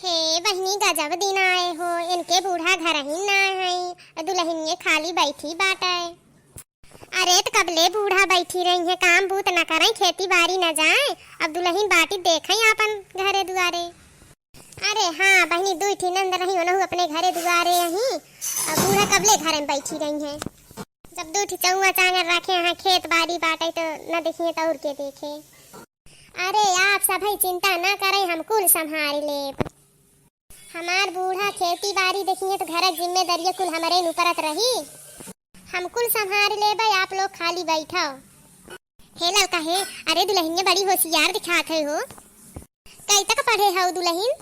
हे बहनी गजब दिन आए हो। इनके बूढ़ा घर ही ना है, दुल्हन ये खाली बैठी बाटे। अरे तो कबले बूढ़ा बैठी रही है, काम बूत न करें, खेती बाड़ी न जाए, अब दुल्हन बाटी देखें अपन घरे दुआरे। अरे हाँ बहनी दूठी नंद रही हो अपने घरे दुआरे यहीं, अब बूढ़ा कबले घर में बैठी रही है। जब दू ठी चौआ चांगर रखे हैं खेत बाड़ी बाटे तो न देखिए तो और के देखे। अरे आप सभी चिंता न करें, हम कुल संभाल ले। हमार बूढ़ा खेती बाड़ी देखिए तो घर जिम्मेदारी कुल हमारे ऊपरत रही, हम कुल संभाल ले भाई, आप लोग खाली बैठो। हे लड़का हे, अरे दुल्हन बड़ी होशियार दिखात है हो। कई तक पढ़े हो दुल्हन?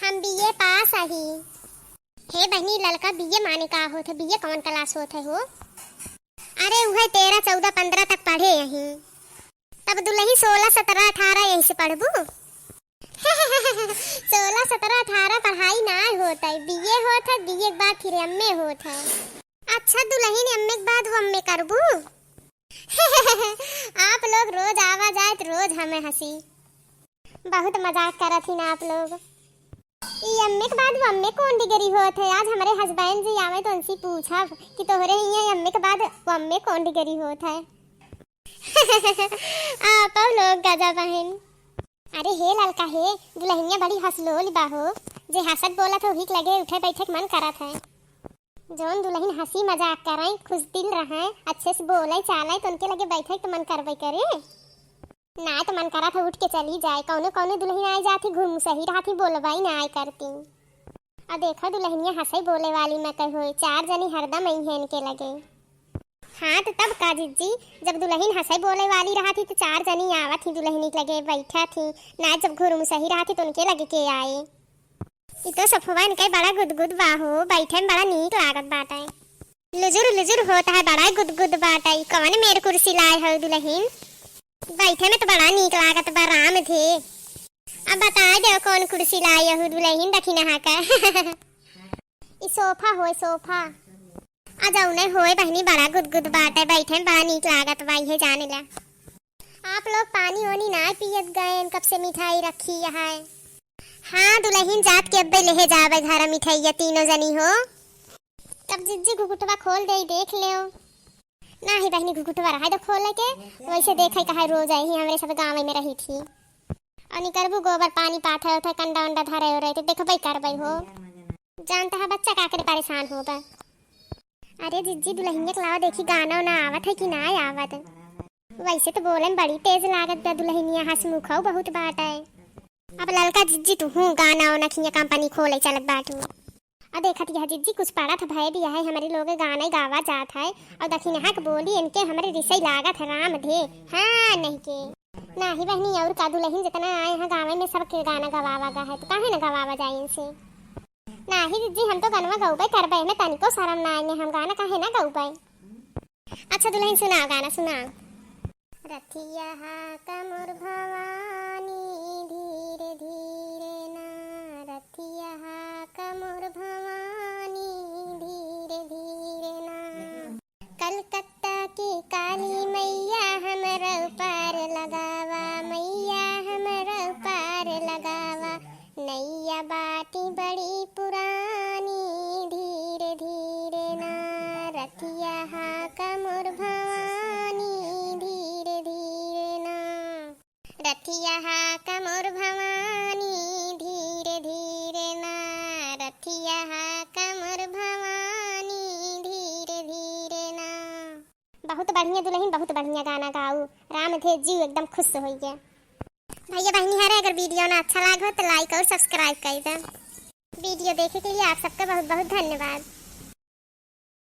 हम बीए पास आही। हे बहनी लड़का बीए माने का होत, बीए कौन क्लास होत है हो? अरे वह 13 14 15 तक पढ़े यहीं, तब दुल्हन 16 17 18 यहीं से पढ़बू। 16 17 18 पढ़ाई ना होता है, बीए होता है, बीए के बाद फिर एमए होता है। अच्छा दुल्हन एमए के बाद वो एमए करबू। आप लोग रोज आवा जाए तो रोज हमें हंसी, बहुत मजाक करत ही ना आप लोग। एमए के बाद वो एमए कौन डिग्री होत है? आज हमारे हस्बैंड जी आवे तो उनसे पूछा कि तोहरे यहाँ एमए के बाद वो एमए कौन डिग्री होत है। आप लोग गजब बहन। अरे हे लड़का हे, दुल्हनिया बड़ी हंसलोल बाहो, जे हंसत बोला तो हिक लगे उठे बैठे मन करत है। जोन दुल्हन हंसी मजाक कराई, खुश दिल रहे, अच्छे से बोले चाले तो उनके लगे बैठे तो मन करबे करे ना, तो मन करा था उठ के चली जाए। कौनो कौनो दुल्हन आई जाती घूम सही रही, बोलबाई ना आई करती। अब देखो दुल्हनिया हंसे बोले वाली मैं कहो, 4 जनी हरदम आई है इनके लगे। हाँ तो तब का जिज्जी, जब दुल्हन हंसे बोले वाली रहा थी तो 4 जनी आवत थी दुल्हनी लगे बैठा थी ना, जब घुरुम सही रहा थी तो उनके लगे के आए। तो सफवा इनके बड़ा गुदगुद बाहो, बैठे में बड़ा नीक लागत बाटे, लुजुर लुजुर होता है, बड़ा गुदगुद बाटे। कौन मेरे कुर्सी लाए हो दुल्हन? बैठे में तो बड़ा नीक लागत बा, राम थे। अब बता दो कौन कुर्सी लाए हो दुल्हन, रखी नहा का। सोफा हो सोफा, आ जाऊ ने होए बहनी बड़ा गुदगुद बाटे, बैठे में बड़ा नीक लागत बाई है जाने ला। आप लोग पानी ओनी ना पियत गए, कब से मिठाई रखी है? हाँ दुल्हन जात के अब्बे ले जावे घर मिठाई, तीनों जनी हो। तब जिज्जी घुघुटवा खोल दे देख ले ना ही बहनी, घुघुटवा रहा तो खोल के वैसे देखे कहा रोज आई ही हमारे सब गाँव में रही थी। और निकरबू गोबर पानी पाथे उठे कंडा उंडा धरे हो रहे थे, देखो भाई करबई हो, जानता है बच्चा का करे परेशान होगा। अरे जिज्जी दुल्हन के लावा देखी गाना ना आवत है कि ना आवत? वैसे तो बोले में बड़ी तेज लागत बा दुल्हनिया, हंसमुखौ बहुत बात है। अब ललका जिज्जी तू हूँ गाना वाना खिया कंपनी खोले चलत बाटू। अब देखत यह जिज्जी कुछ पड़ा था भय भी है, हमारे लोग गाना गावा जात है और दखिन हक बोली इनके हमारे रिसई लागत है राम धे। हाँ नहीं के ना ही बहनी और का दुल्हन जितना आए हैं गाँव में सब के गाना गवावा गा है, तो काहे न गवावा जाए इनसे? ना ही जिज्जी हम तो गनवा गौबे करबे में तनिको शर्म ना आए, हम गाना काहे ना गौबे। अच्छा दुल्हन सुनाओ गाना सुनाओ। रथिया कमर भवानी धीरे धीरे ना, रथिया कमर भवानी धीरे धीरे ना, कलकत्ता की काली मैया हमरा पार लगावा, मैया हमरा पार लगावा, नैया बाटी बड़ी पुरानी धीरे धीरे ना, रथिया कमर भवानी धीरे धीरे ना, रथिया कमर भवानी धीरे धीरे ना, रथिया कमर भवानी धीरे धीरे ना। बहुत बढ़िया दुल्हन, बहुत बढ़िया गाना गाऊ, राम थे जीव एकदम खुश हो गया। भैया बहनी हरे अगर वीडियो ना अच्छा लगा तो लाइक और सब्सक्राइब कर दे। वीडियो देखने के लिए आप सबका बहुत बहुत धन्यवाद।